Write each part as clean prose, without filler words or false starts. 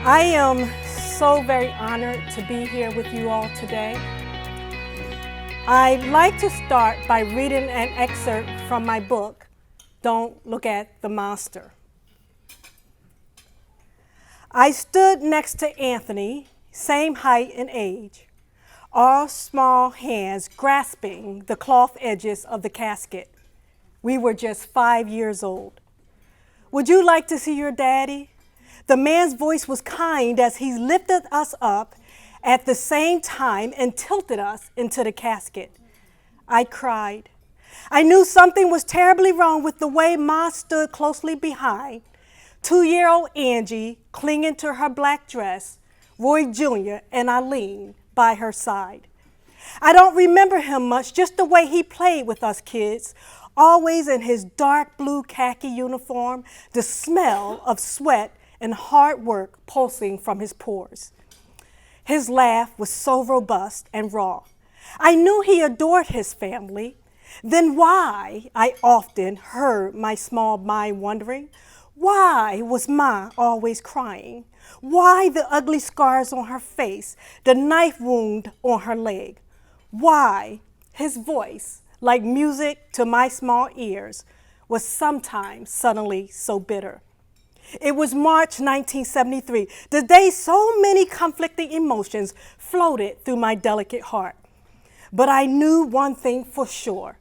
I am so very honored to be here with you all today. I'd like to start by reading an excerpt from my book, Don't Look at the Monster. I stood next to Anthony, same height and age, all small hands grasping the cloth edges of the casket. We were just 5 years old. Would you like to see your daddy? The man's voice was kind as he lifted us up at the same time and tilted us into the casket. I cried. I knew something was terribly wrong with the way Ma stood closely behind, 2-year-old Angie clinging to her black dress, Roy Jr. and Eileen by her side. I don't remember him much, just the way he played with us kids, always in his dark blue khaki uniform, the smell of sweat and hard work pulsing from his pores. His laugh was so robust and raw. I knew he adored his family. Then why, I often heard my small mind wondering, why was Ma always crying? Why the ugly scars on her face, the knife wound on her leg? Why his voice, like music to my small ears, was sometimes suddenly so bitter? It was March 1973, the day so many conflicting emotions floated through my delicate heart. But I knew one thing for sure.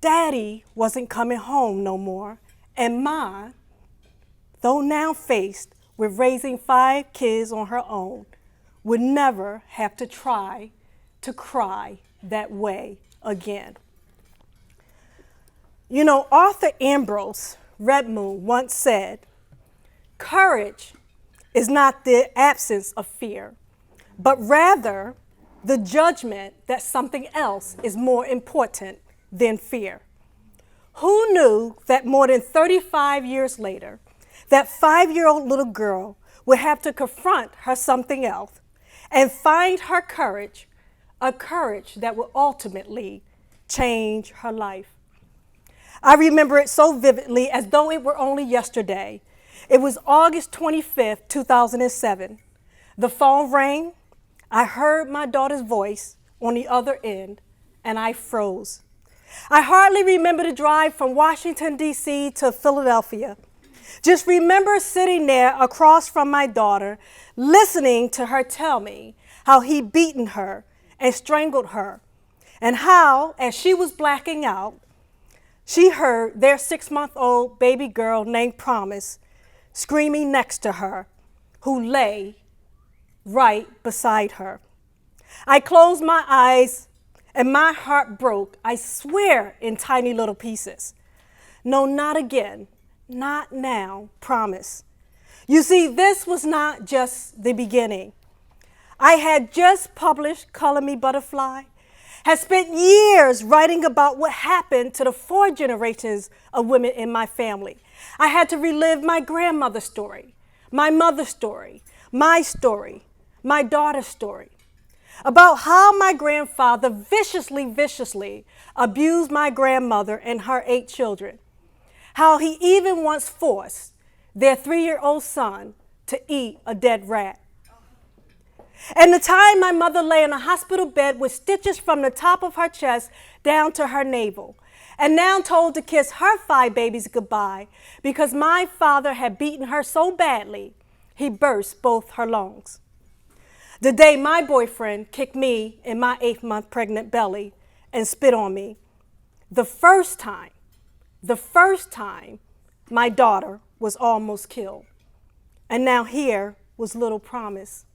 Daddy wasn't coming home no more, and Ma, though now faced with raising 5 kids on her own, would never have to try to cry that way again. You know, Arthur Ambrose Redmoon once said, "Courage is not the absence of fear, but rather the judgment that something else is more important than fear." Who knew that more than 35 years later, that 5-year-old little girl would have to confront her something else and find her courage, a courage that would ultimately change her life? I remember it so vividly as though it were only yesterday. It was August 25th, 2007. The phone rang. I heard my daughter's voice on the other end, and I froze. I hardly remember the drive from Washington, D.C. to Philadelphia. Just remember sitting there across from my daughter, listening to her tell me how he'd beaten her and strangled her, and how, as she was blacking out, she heard their 6-month-old baby girl named Promise screaming next to her, who lay right beside her. I closed my eyes and my heart broke, I swear, in tiny little pieces. No, not again, not now, Promise. You see, this was not just the beginning. I had just published Color Me Butterfly, had spent years writing about what happened to the 4 generations of women in my family. I had to relive my grandmother's story, my mother's story, my daughter's story, about how my grandfather viciously abused my grandmother and her 8 children, how he even once forced their 3-year-old son to eat a dead rat. And the time my mother lay in a hospital bed with stitches from the top of her chest down to her navel, and now told to kiss her 5 babies goodbye because my father had beaten her so badly, he burst both her lungs. The day my boyfriend kicked me in my 8th-month pregnant belly and spit on me, the first time my daughter was almost killed. And now here was little Promise,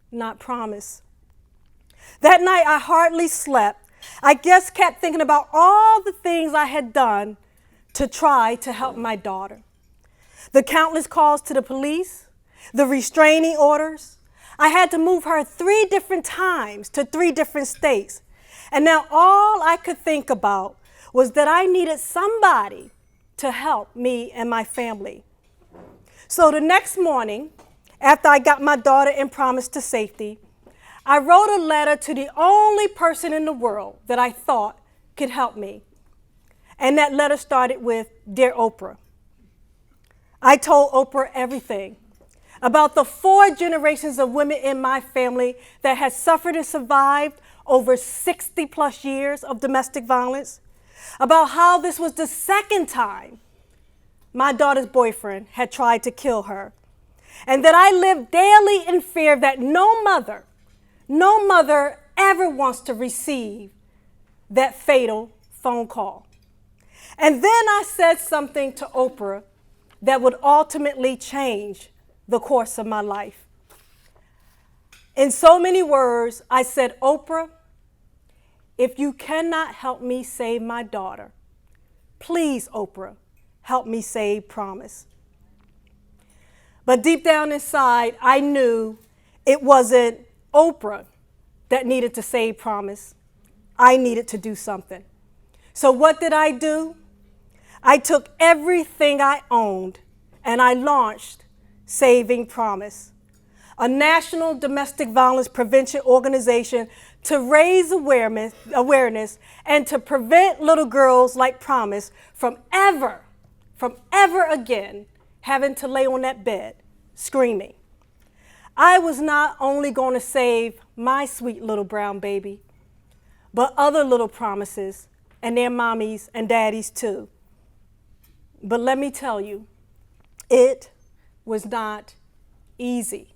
not Promise. That night I hardly slept. I just kept thinking about all the things I had done to try to help my daughter. The countless calls to the police, the restraining orders. I had to move her 3 different times to 3 different states. And now all I could think about was that I needed somebody to help me and my family. So the next morning, after I got my daughter and Promise to safety, I wrote a letter to the only person in the world that I thought could help me. And that letter started with, "Dear Oprah." I told Oprah everything. about the 4 generations of women in my family that had suffered and survived over 60 plus years of domestic violence, about how this was the second time my daughter's boyfriend had tried to kill her, and that I lived daily in fear that no mother ever wants to receive that fatal phone call. And then I said something to Oprah that would ultimately change the course of my life. In so many words, I said, Oprah, if you cannot help me save my daughter, please, Oprah, help me save Promise. But deep down inside, I knew it wasn't Oprah that needed to save Promise. I needed to do something. So what did I do? I took everything I owned and I launched Saving Promise, a national domestic violence prevention organization to raise awareness and to prevent little girls like Promise from ever again having to lay on that bed screaming. I was not only going to save my sweet little brown baby, but other little Promises and their mommies and daddies too. But let me tell you, it was not easy.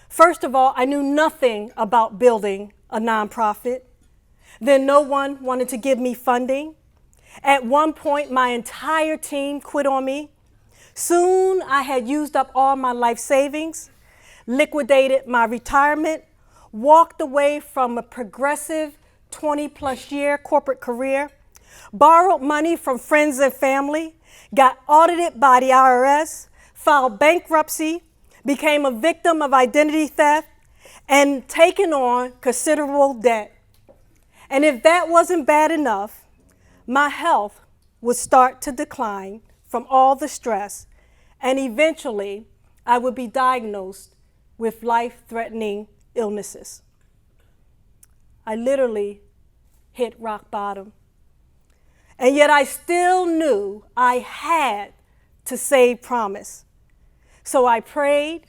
First of all, I knew nothing about building a nonprofit. Then no one wanted to give me funding. At one point, my entire team quit on me. Soon, I had used up all my life savings, liquidated my retirement, walked away from a progressive 20-plus year corporate career, borrowed money from friends and family, got audited by the IRS, filed bankruptcy, became a victim of identity theft, and taken on considerable debt. And if that wasn't bad enough, my health would start to decline from all the stress, and eventually I would be diagnosed with life-threatening illnesses. I literally hit rock bottom. And yet I still knew I had to save Promise. So I prayed,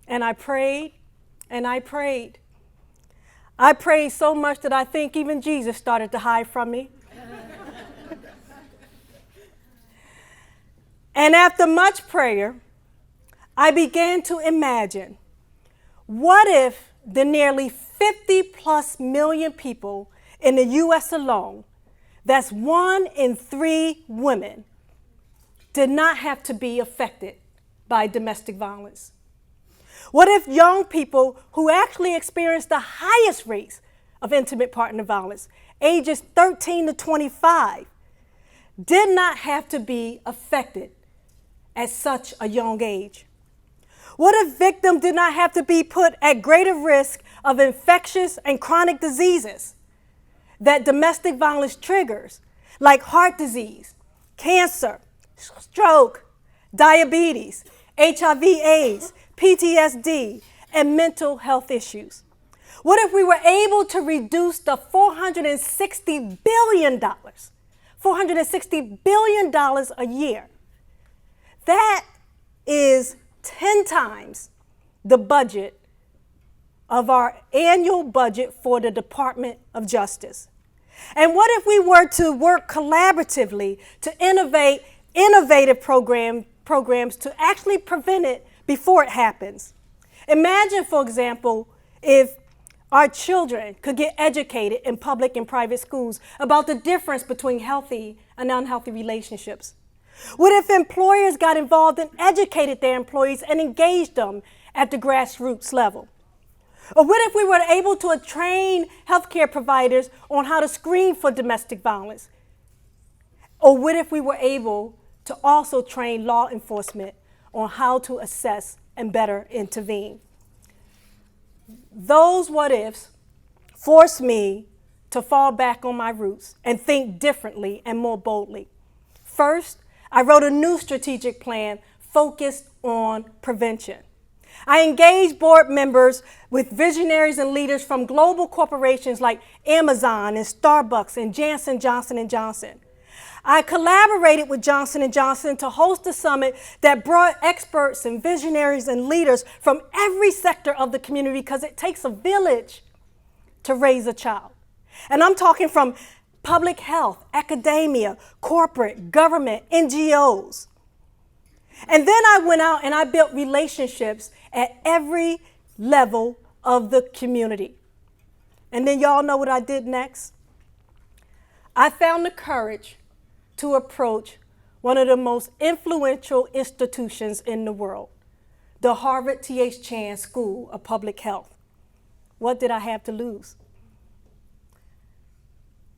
and I prayed, and I prayed. I prayed so much that I think even Jesus started to hide from me. And after much prayer, I began to imagine, what if the nearly 50+ million people in the US alone, that's 1 in 3 women, did not have to be affected by domestic violence? What if young people who actually experience the highest rates of intimate partner violence, ages 13 to 25, did not have to be affected at such a young age? What if victims did not have to be put at greater risk of infectious and chronic diseases that domestic violence triggers, like heart disease, cancer, stroke, diabetes, HIV/AIDS, PTSD, and mental health issues? What if we were able to reduce the $460 billion a year? That is 10 times the budget of our annual budget for the Department of Justice. And what if we were to work collaboratively to innovate innovative programs to actually prevent it before it happens? Imagine, for example, if our children could get educated in public and private schools about the difference between healthy and unhealthy relationships. What if employers got involved and educated their employees and engaged them at the grassroots level? Or what if we were able to train healthcare providers on how to screen for domestic violence? Or what if we were able to also train law enforcement on how to assess and better intervene? Those what ifs forced me to fall back on my roots and think differently and more boldly. First, I wrote a new strategic plan focused on prevention. I engaged board members with visionaries and leaders from global corporations like Amazon and Starbucks and Johnson & Johnson. I collaborated with Johnson & Johnson to host a summit that brought experts and visionaries and leaders from every sector of the community, because it takes a village to raise a child. And I'm talking from public health, academia, corporate, government, NGOs. And then I went out and I built relationships at every level of the community. And then y'all know what I did next? I found the courage to approach one of the most influential institutions in the world, the Harvard T.H. Chan School of Public Health. What did I have to lose?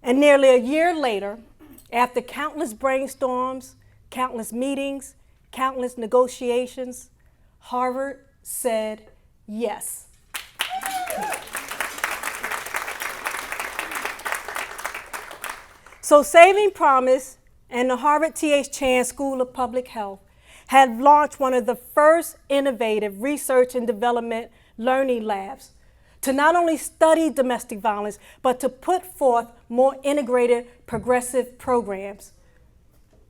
And nearly a year later, after countless brainstorms, countless meetings, countless negotiations, Harvard said yes. So Saving Promise and the Harvard T.H. Chan School of Public Health had launched one of the first innovative research and development learning labs to not only study domestic violence, but to put forth more integrated, progressive programs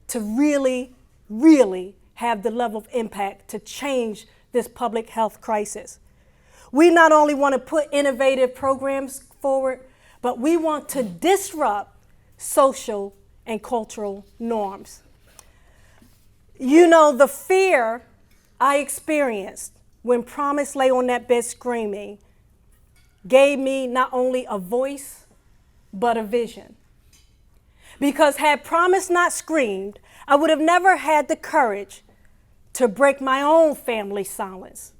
to really, really have the level of impact to change this public health crisis. We not only want to put innovative programs forward, but we want to disrupt social and cultural norms. You know, the fear I experienced when Promise lay on that bed screaming gave me not only a voice, but a vision. Because had Promise not screamed, I would have never had the courage to break my own family silence.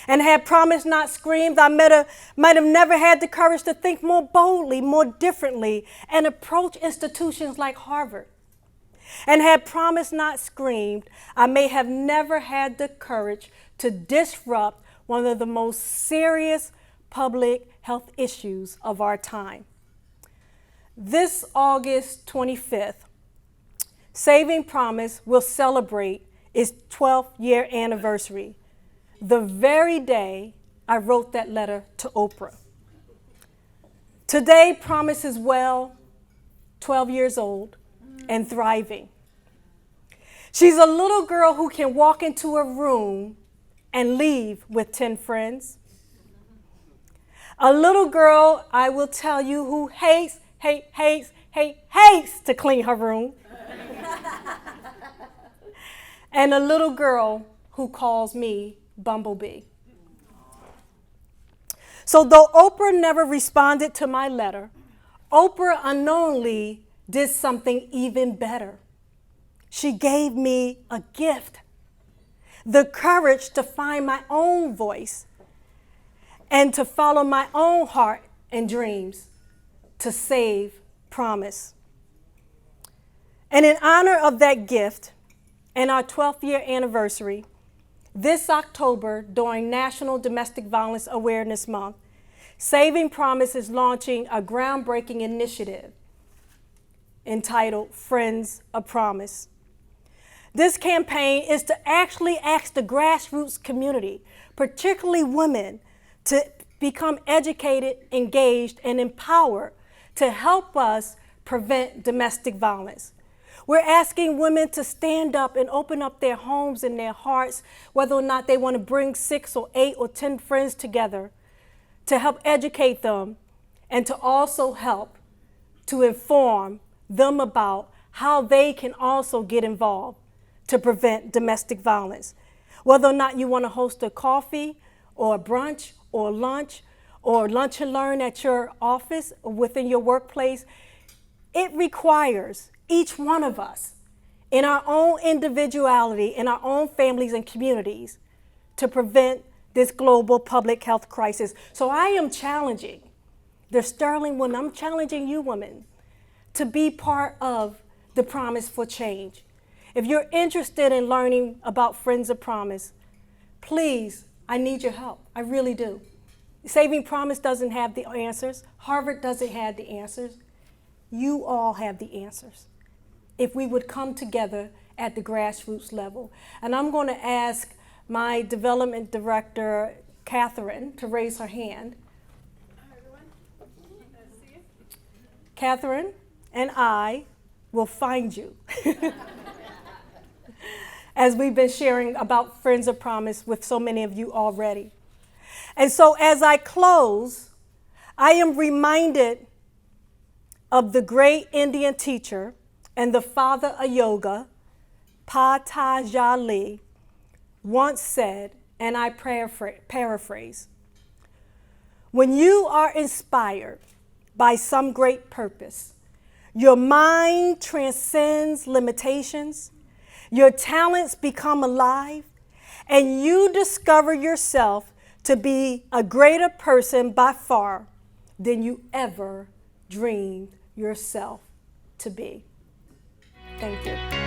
And had Promise not screamed, I might have never had the courage to think more boldly, more differently, and approach institutions like Harvard. And had Promise not screamed, I may have never had the courage to disrupt one of the most serious public health issues of our time. This August 25th, Saving Promise will celebrate its 12th year anniversary, the very day I wrote that letter to Oprah. Today, Promise is well, 12 years old, and thriving. She's a little girl who can walk into a room and leave with 10 friends. A little girl, I will tell you, who hates to clean her room. And a little girl who calls me Bumblebee. So though Oprah never responded to my letter, Oprah unknowingly did something even better. She gave me a gift, the courage to find my own voice and to follow my own heart and dreams, to save Promise. And in honor of that gift and our 12th year anniversary, this October, during National Domestic Violence Awareness Month, Saving Promise is launching a groundbreaking initiative entitled Friends of Promise. This campaign is to actually ask the grassroots community, particularly women, to become educated, engaged, and empowered to help us prevent domestic violence. We're asking women to stand up and open up their homes and their hearts, whether or not they want to bring 6 or 8 or 10 friends together, to help educate them and to also help to inform them about how they can also get involved to prevent domestic violence. Whether or not you want to host a coffee or a brunch or lunch and learn at your office or within your workplace, it requires each one of us in our own individuality, in our own families and communities, to prevent this global public health crisis. So I am challenging the sterling women, I'm challenging you women to be part of the Promise for Change. If you're interested in learning about Friends of Promise, please, I need your help. I really do. Saving Promise doesn't have the answers. Harvard doesn't have the answers. You all have the answers, if we would come together at the grassroots level. And I'm going to ask my development director, Catherine, to raise her hand. Hi, everyone. Nice to see you. Catherine and I will find you. As we've been sharing about Friends of Promise with so many of you already. And so as I close, I am reminded of the great Indian teacher and the father of yoga, Patanjali, once said, and I paraphrase, when you are inspired by some great purpose, your mind transcends limitations, your talents become alive, and you discover yourself to be a greater person by far than you ever dreamed yourself to be. Thank you.